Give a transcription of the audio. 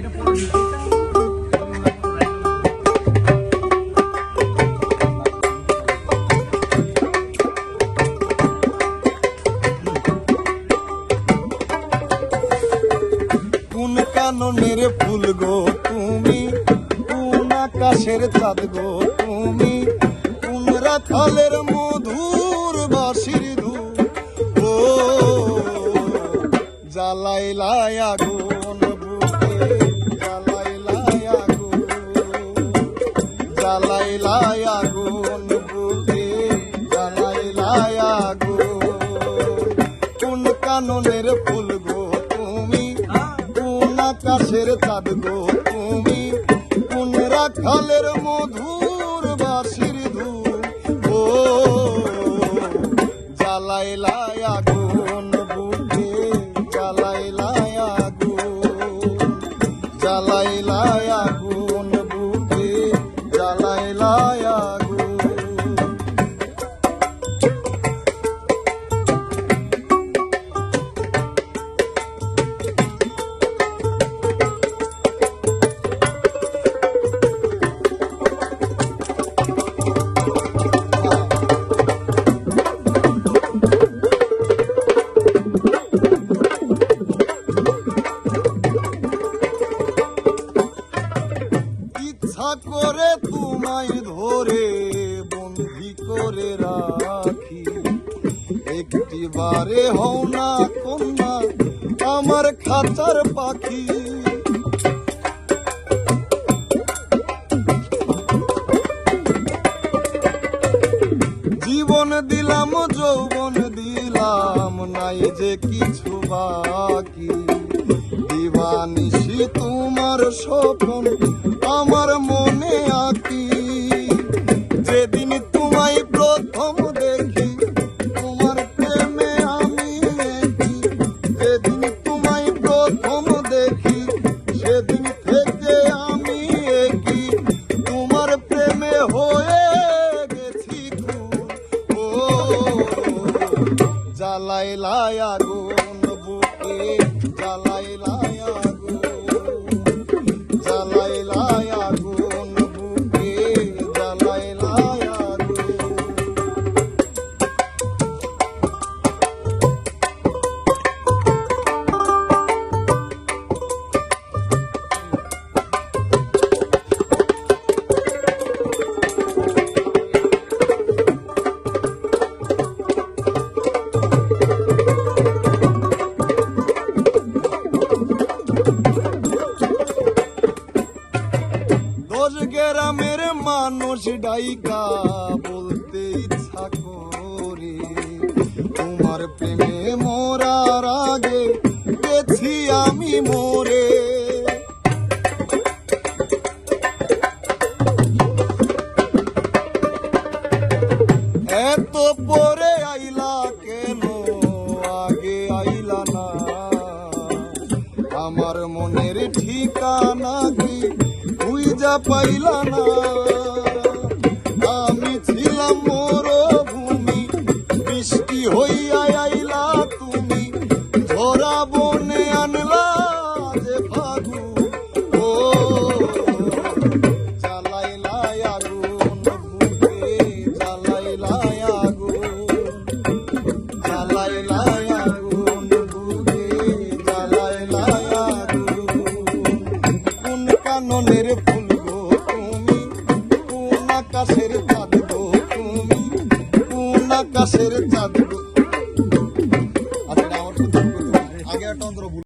কোন কাননের ফুল গো তুমি, কোন আকাশের চাঁদ গো তুমি, কোন রাখালের মধুর বাঁশির ধূপ, ও জ্বালাইলাই আগুন বুকে, জ্বালাইলাই আগুন, জ্বালাইলাই আগুন বুকে, জ্বালাইলাই আগুন। কোন কাননের ফুল গো তুমি, কোন আকাশের চাঁদ গো তুমি, কোন রাখালের মধুর বাঁশির ধূপ, ও জ্বালাইলাই আগুন বুকে, জ্বালাইলাই আগুন, জ্বালাইলাই আগুন বুকে, জ্বালাইলাই আগুন। ইচ্ছা করে তোমায় ধরে বন্দি করে রাখি, একটি বারে হও না কন্যা আমার খাঁচার পাখি। জীবন দিলাম যৌবন দিলাম, নাই যে কিছু বাকি, দিবানিশি তোমার স্বপ্ন আমার মনে আঁকি। যেদিন তোমায় প্রথম দেখি তোমার প্রেমে আমি একই, যেদিন তোমায় প্রথম দেখি সেদিন থেকে আমি একই, তোমার প্রেমে হয়ে গেছি খুন, ও জ্বালাইলাই আগুন বুকে, জ্বালাইলাই আগুন, জ্বালাইলাই আগুন বুকে, জ্বালাইলাই আগুন। দশ গ্রামের মানুষ ডাইকা বলতে ইচ্ছা করে, তোমার প্রেমে মরার আগে গেছি আমি মরে। এত পরে আইলা কেন, আগে আইলা না, আমার মনের ঠিকানা কি খুঁজা পাইলা না। আমি ছিলাম মরুভূমি, বৃষ্টি হইয়া আইলা তুমি, ঝরা বনে আনলা যে ফাগু, ও জ্বালাইলাই আগুন বুকে, জ্বালাইলাই আগুন, জ্বালাইলাই আগুন বুকে, জ্বালাইলাই আগুন। কোন কাননের ফুল গো তুমি, কোন আকাশের চাঁদ গো তুমি, কোন আকাশের চাঁদ